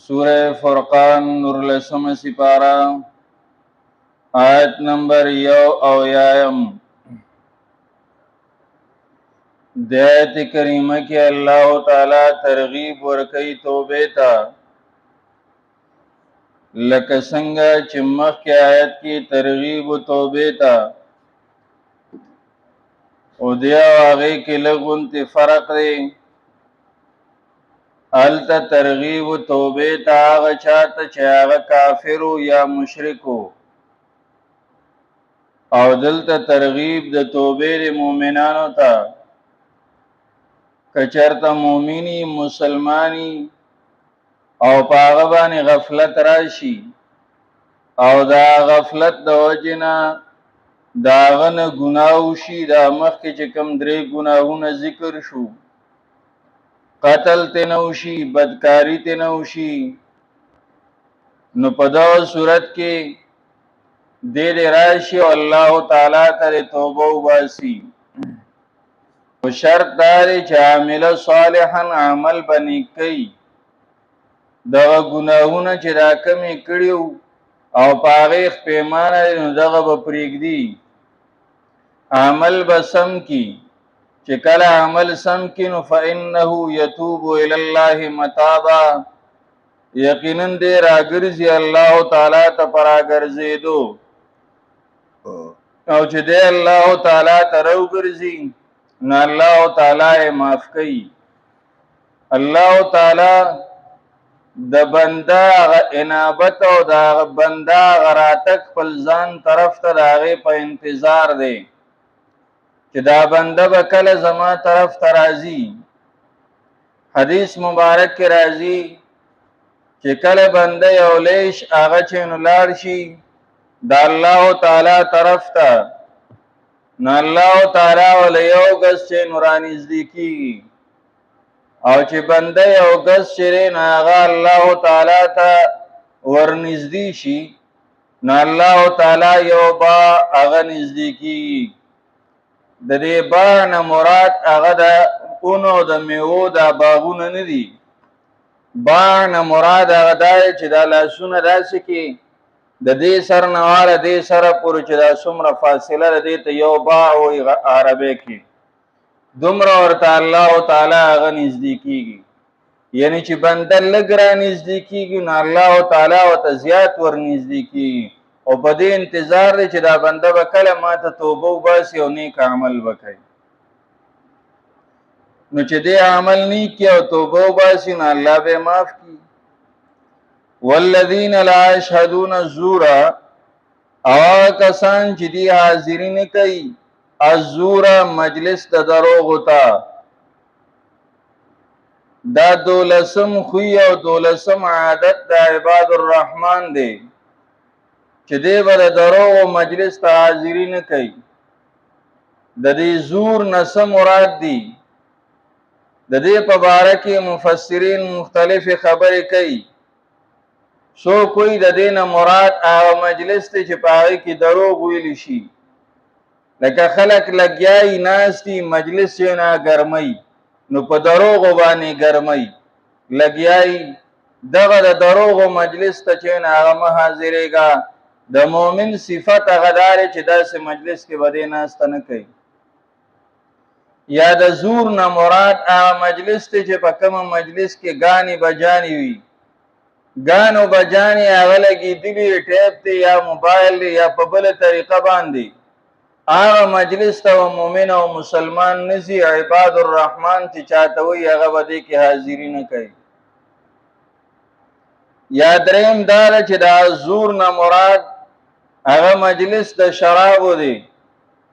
سورہ فرقان نورلسم سپارہ آیت نمبر 1 د آیت کریمه کې الله تعالی ترغیب ورکړي توبه ته، لکه څنګه چې مخکې آیت کې ترغیب توبه ته او دی هغه کې لږ فرق دی. الته ترغیب توبه ته هغه چاته چې هغه کافر یا مشرک او دلته ترغیب د توبه د مؤمنانو ته، کچرته مؤمنی مسلمانی او پاغه باندې غفلت راشي او دا غفلت د وجنه داغه نه ګناه شي، دا مخکې چې کوم درې ګناهونه ذکر شو، قتل ته نه وشي، بدکاری ته نه وشي، نو په دا صورت کې دې راشي او الله تعالی ته توبه وباسي. او شرط دار چې عامل صالحا عمل بنی کوي، دغه ګناهونه چې دا کمی کړیو او پاغه پیمانه نو دغه به پرېږدي، عمل بسم کی چې کله عمل سم کی نو فإنه يتوب إلى الله متابا، یقینا دې راګرځي الله تعالی ته پراګرځېدو، او چې دې الله تعالی ته راوګرځي نو الله تعالی معاف کوي. الله تعالی د بنده انابت او د بنده غراتک خپل ځان طرف ته راغی په انتظار دی چې دا بنده به کله زما طرف ته راځي. حدیث مبارک کې راځي چې کله بنده یو لیش هغه چې نو لاړ شي د الله تعالی طرف ته، نو الله تعالی ول یو غس چې نورانیزدي کیږي، او چې بنده یو غس شری نه هغه الله تعالی ته ورنږدې شي، نو الله تعالی یو با هغه نږدې کیږي. د دې با نه مراد هغه د اونو د میوو د باغونه نه دي، با نه مراد هغه دی چې د لاسونه داسې کې د دې سر نه واله دې سره پورې چې دا څومره فاصله ده دې ته یو با وایي عربی کې، دومره ورته الله تعالی هغه نږدې کیږي. یعنی چې بنده لږ را نږدې کیږي نو الله تعالی ورته زیات ور نږدې کیږي، او په دې انتظار دی چې دا بنده به کله ماته توبه وباسي او نیک عمل وکړي. نو چې دې عمل نیک کړي او توبه وباسي نو الله به معاف کړي. والذین لا یشهدون الزور، او کسان چې دی حاضرین کوي الزور مجلس د دروغ ته، دا دولسم خوی او دولسم عادت د عباد الرحمن دی چې دی به د دروغ مجلس ته حاضرین کوي. د دې زور نه مراد دی، د دې په باره کې مفسرین مختلف خبرې کوي. سو کوئی د دینه مراد هغه مجلس ته چې په هغه کې دروغ ویل شي، لکه خلک لګیای ناستی مجلس یې نه ګرمۍ نو په دروغ باندې ګرمۍ لګیای، دغه د دروغ مجلس ته چې نه هغه حاضرېږي. د مؤمن صفت هغه دار چې داسې مجلس کې بده ناسته نه کوي. یا د زور نه مراد هغه مجلس ته چې په کوم مجلس کې غانی بجانی وي، گانو بجانی هغه لګېدلي ټیپ دی یا موبایل دی یا په بله طریقه باندې، هغه مجلس ته مؤمن او مسلمان نزي. عباد الرحمن چې چاته وي هغه به دې کې حاضري نه کوي. یا دریم دار چې دا زور نه مراد هغه مجلس د شرابو دی،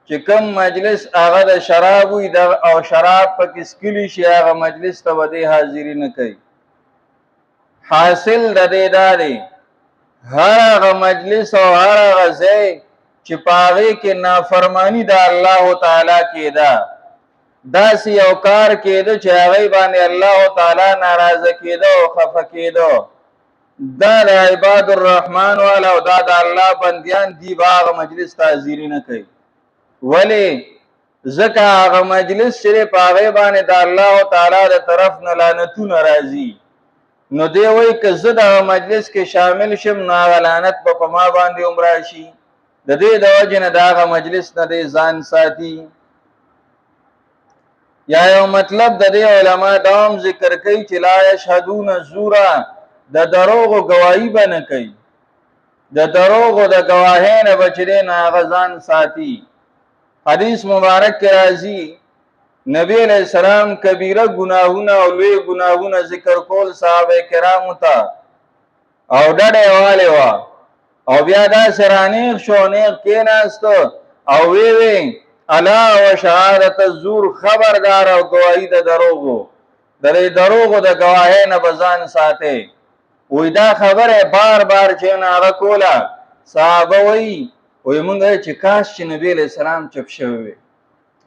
چې کوم مجلس هغه د شراب وي او شراب پکې څکلي شي هغه مجلس ته به دې حاضري نه کوي. حاصل د دې دا دی هر هغه مجلس او هر هغه ځای چې په هغې کې نافرماني د الله تعالی کېده، داسې یو کار کېده چې هغې باندې الله تعالی ناراضه کېده او خفه کېده، دا د عباد الرحمن والا او دا د الله بندیان دی به هغه مجلس ته حاضري نه کوي. ولې؟ ځکه هغه مجلس چې په هغې باندې د الله تعالی د طرف نه لعنتونه راځي، نو دی وای که زه د مجلس کې شامل شم نو هغه لعنت به په ما باندې هم راشي. د دې د وجې نه د هغه مجلس نه دی ځان ساتي. یا یو مطلب د دې علما دا هم ذکر کوي چې لا یشهدون زورا، د دروغو گواهی به نه کوي، د دروغو د گواهۍ نه به چې دی نو هغه ځان ساتي. حدیث مبارک کې راځي نبی علیہ السلام کبیره گناهونه او لوی گناهونه ذکر کول صحابه کرامو ته او ډډه والے وا او بیا دا سرانیغ شو نیغ کېناست او وی الا و شهادت الزور، خبردار او گواهی د دروغو، د دروغو د گواهۍ نه بزان ساته. وی دا خبره بار بار چې نه هغه کوله صحابه وی مونږ چې کاش چې نبی علیہ السلام چپ شوی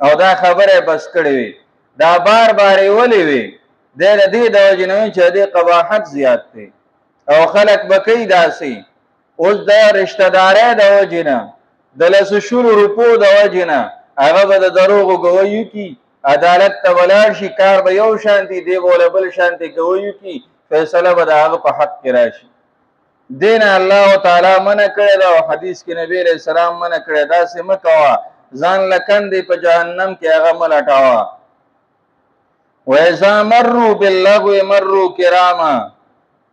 او دا خبره بس کړی وي. دا بار بار ولې وي د دې د وجې نه چې د قباحت زیات دی او خلک به کوي داسې. اوس د رشتہ دارۍ د وجې نه د لسو شلو روپو د وجې نه هغه به د دروغو ګواهي وکړي، عدالت ته ولاړ شي، کار به یو شانتي دی به بل شانتي ګواهي وکړي، فیصله به د هغه په حق کې راشي. دین الله تعالی منع کړی دا او حدیث کې نبی علیہ السلام منع کړی داسې مه کوه ځان لکندې په جهنم کې هغه مه لټوه. وَإِذَا مَرُّوا بِاللَّغْوِ مَرُّوا کِرَامًا،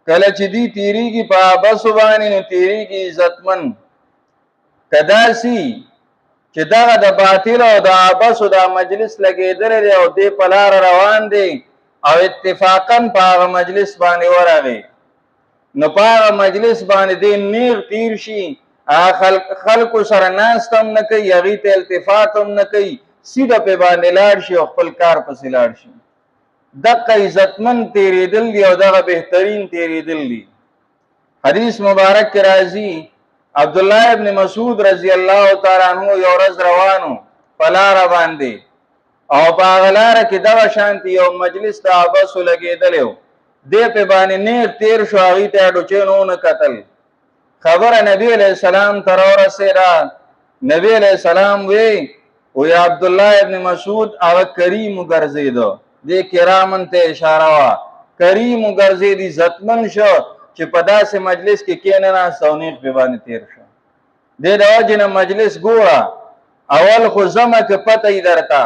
کله چې دی تیریږي په عبثو باندې نو تیریږي عزتمن. که داسې چې دغه د باطل او د عبثو دا مجلس لګېدلی دی او دی په لاره روان دی او اتفاقا په هغه مجلس باندې ورغی نو په هغه مجلس باندې دی نیغ تیر شي، خلکو سره ناست هم نه کوي، هغې ته التفات هم نه کوي، سیده پې باندې لاړ شي او خپل کار پسې لاړ شي. دغه عزتمن تیریدل دی او دغه بهترین تیریدل دی. حدیث مبارک کې راځي عبدالله ابن مسعود رضی الله تعالی عنہ یو ورځ روانو په لاره باندې او په هغه لاره کې دغه شانتي یو مجلس د عبثو لګېدلی و، دی پې باندې نیغ تیر شو، هغې ته یې ډوچین ونه کتل. خبره نبی علیہ السلام ته راورسېده. نبی علیہ السلام وی عبدالله ابن مسعود هغه کریم وګرځېده، دې کرامن ته اشاره وه، کریم وګرځېد، عزتمن شو چې په داسې مجلس کې کېناست او نیغ پې باندې تیر شو. دې د وجې نه مجلس ګوره اول خو ځمه که پته یې درته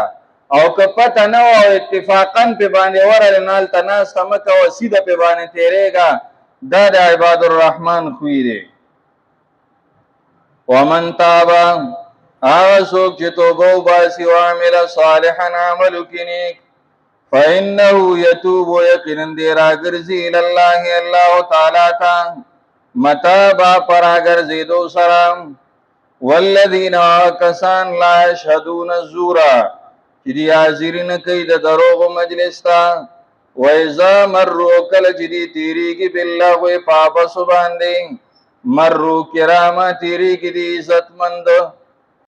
او که پته نه وه او اتفاقا پې باندې ورغلې نو هلته ناسته مه کوه، سیده پې باندې تېرېږه. دا د عباد الرحمن خوی دی. ومن تاب، هغه څوک چې توبه وباسي وعمل صالحا عمل وکړي نیک، فإنه يتوب، یقینا دی راګرځي الی الله الله تعالی ته متابا پر راګرځېدو سره. والذین کسان لا یشهدون الزور، چې دی حاضري نه کوي د دروغو مجلس ته. وإذا مروا، کله چې دی تیریږي باللغو په عبثو باندې، مروا کراما، تیریږي دی عزتمند.